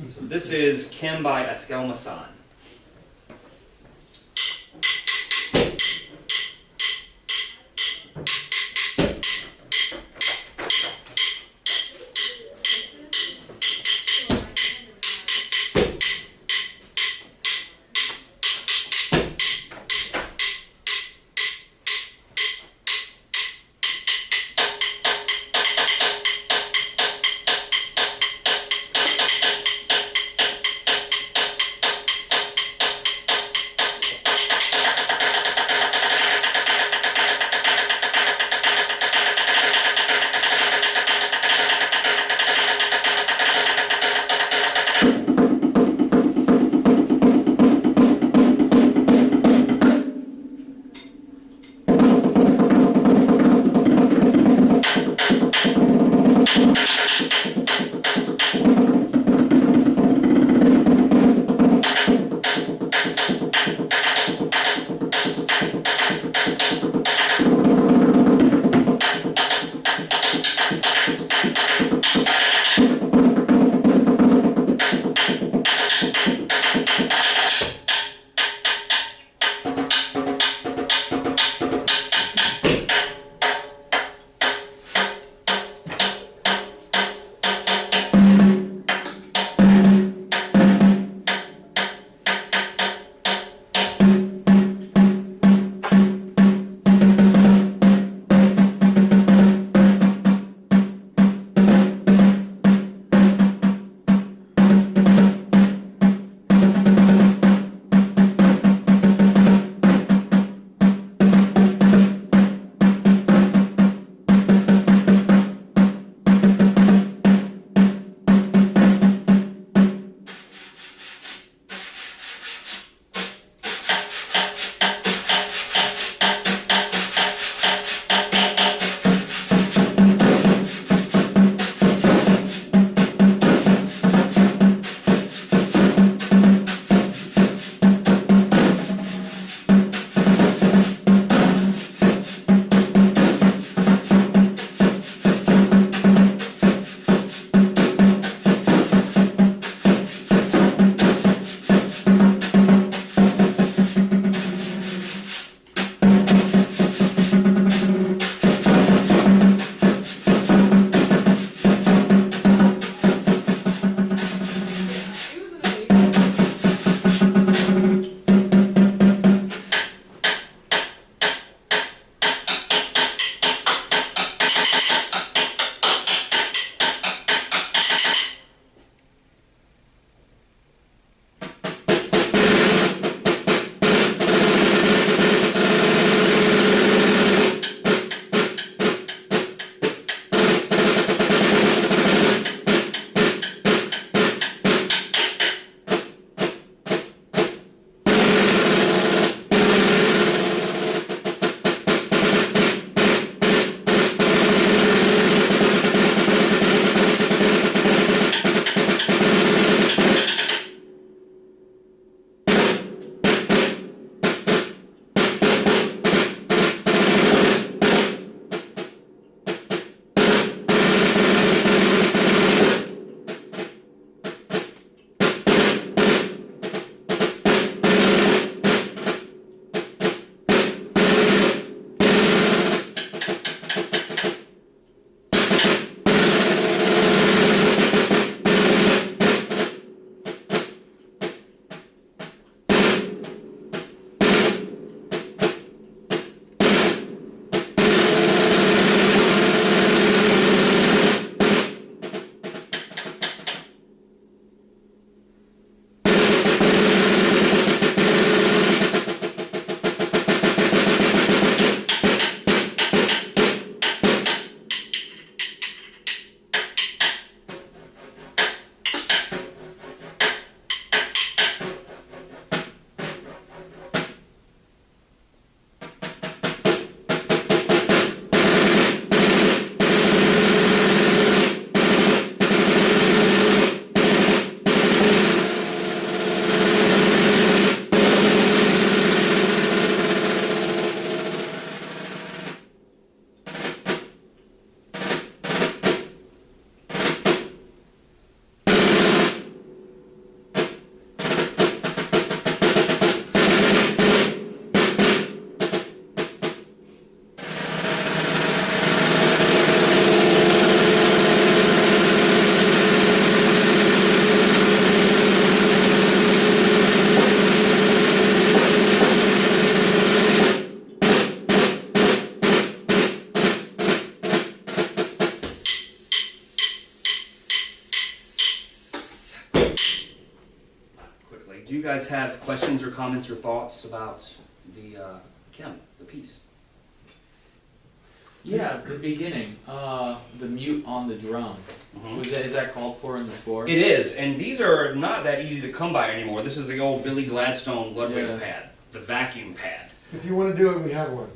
So this is Kim by Askell Masson. you guys have questions or comments or thoughts about the the piece? Yeah, the beginning, the mute on the drum. Is that called for in the score? It is, and these are not that easy to come by anymore. This is the old Billy Gladstone Ludwig pad, the vacuum pad. If you want to do it, we have one.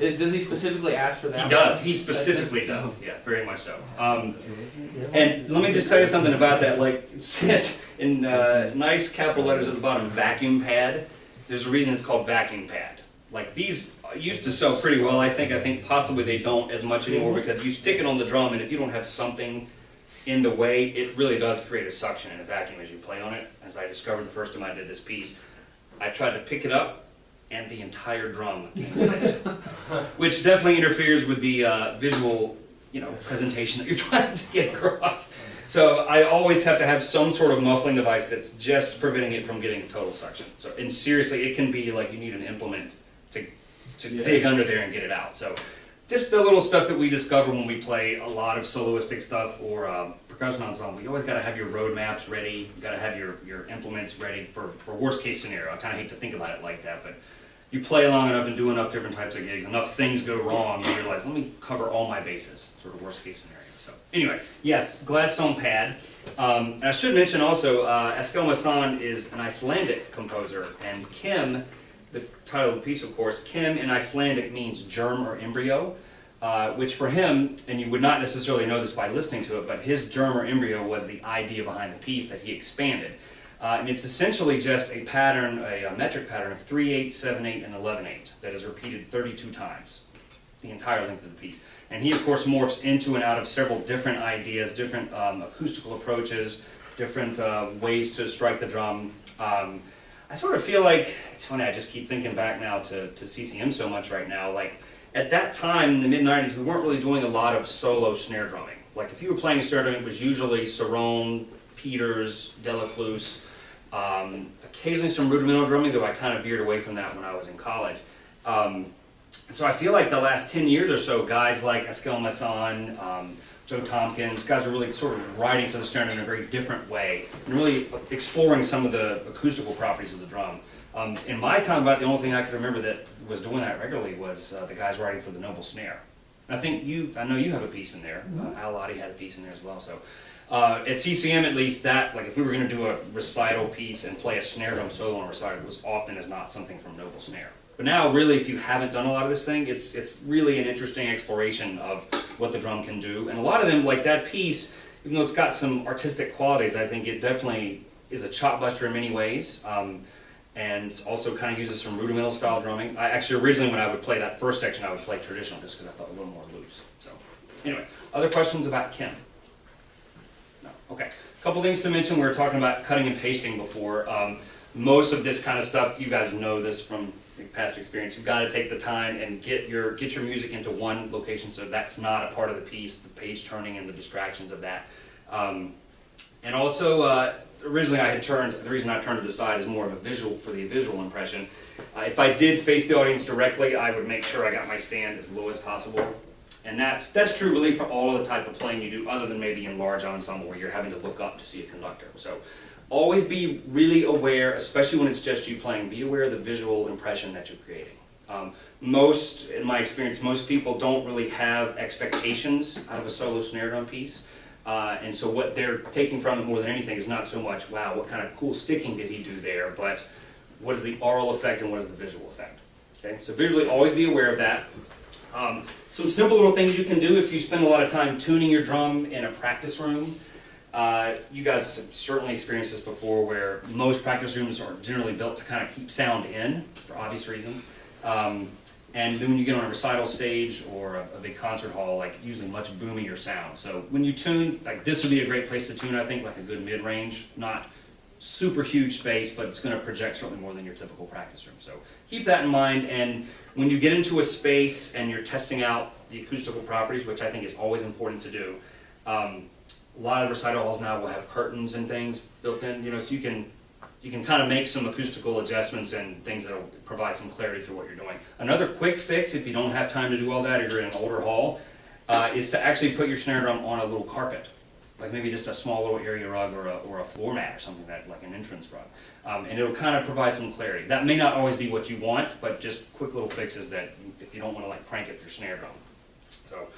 Does he specifically ask for that? He does. He specifically does. Yeah, very much so. And let me just tell you something about that. Like it says in nice capital letters at the bottom, vacuum pad. There's a reason it's called vacuum pad. Like these used to sell pretty well. I think possibly they don't as much anymore because you stick it on the drum, and if you don't have something in the way, it really does create a suction and a vacuum as you play on it. As I discovered the first time I did this piece, I tried to pick it up, and the entire drum came with it, which definitely interferes with the visual, presentation that you're trying to get across. So I always have to have some sort of muffling device that's just preventing it from getting total suction. So, and seriously, it can be like you need an implement to dig under there and get it out. So just the little stuff that we discover when we play a lot of soloistic stuff or percussion ensemble. You always got to have your road maps ready. You got to have your implements ready for worst case scenario. I kind of hate to think about it like that, but you play long enough and do enough different types of gigs, enough things go wrong, you realize, let me cover all my bases, sort of worst case scenario. So anyway, yes, Gladstone pad. And I should mention also, Askell Masson is an Icelandic composer, and Kim, the title of the piece, of course, Kim in Icelandic means germ or embryo, which for him, and you would not necessarily know this by listening to it, but his germ or embryo was the idea behind the piece that he expanded. And it's essentially just a pattern, a metric pattern of 3/8, 7/8, and 11/8 that is repeated 32 times, the entire length of the piece. And he, of course, morphs into and out of several different ideas, different acoustical approaches, different ways to strike the drum. I sort of feel like, it's funny, I just keep thinking back now to CCM so much right now. Like, at that time, in the mid-90s, we weren't really doing a lot of solo snare drumming. Like, if you were playing snare drumming, it was usually Cerrone, Peters, Delacluse, occasionally some rudimental drumming, though I kind of veered away from that when I was in college. And so I feel like the last 10 years or so, guys like Askell Masson, Joe Tompkins, guys are really sort of writing for the snare in a very different way, and really exploring some of the acoustical properties of the drum. In my time, about the only thing I could remember that was doing that regularly was the guys writing for the Noble Snare. And I know you have a piece in there. Al Lottie had a piece in there as well. So at CCM, at least, that, like if we were going to do a recital piece and play a snare drum solo on a recital, it was often as not something from Noble Snare. But now, really, if you haven't done a lot of this thing, it's really an interesting exploration of what the drum can do. And a lot of them, like that piece, even though it's got some artistic qualities, I think it definitely is a chop buster in many ways. And also kind of uses some rudimental style drumming. Actually, originally when I would play that first section, I would play traditional just because I felt a little more loose. So anyway, other questions about Kim? No. Okay. A couple things to mention. We were talking about cutting and pasting before. Most of this kind of stuff, you guys know this from past experience. You've got to take the time and get your music into one location, so that's not a part of the piece, the page turning and the distractions of that. And also, originally the reason I turned to the side is more of a visual, for the visual impression. If I did face the audience directly, I would make sure I got my stand as low as possible. And that's true really for all of the type of playing you do, other than maybe in large ensemble where you're having to look up to see a conductor. So always be really aware, especially when it's just you playing, be aware of the visual impression that you're creating. In my experience, most people don't really have expectations out of a solo snare drum piece. And so what they're taking from it more than anything is not so much, wow, what kind of cool sticking did he do there, but what is the aural effect and what is the visual effect. Okay, so visually always be aware of that. Some simple little things you can do if you spend a lot of time tuning your drum in a practice room. You guys have certainly experienced this before, where most practice rooms are generally built to kind of keep sound in, for obvious reasons. And then when you get on a recital stage or a big concert hall, like usually much boomier sound. So when you tune, like this would be a great place to tune, I think, like a good mid-range, not super huge space, but it's going to project certainly more than your typical practice room. So keep that in mind, and when you get into a space and you're testing out the acoustical properties, which I think is always important to do, a lot of recital halls now will have curtains and things built in, so you can kind of make some acoustical adjustments and things that will provide some clarity for what you're doing. Another quick fix, if you don't have time to do all that, or you're in an older hall, is to actually put your snare drum on a little carpet. like maybe just a small little area rug or a floor mat or something like an entrance rug. And it'll kind of provide some clarity. That may not always be what you want, but just quick little fixes that if you don't want to like crank it through snare drum. So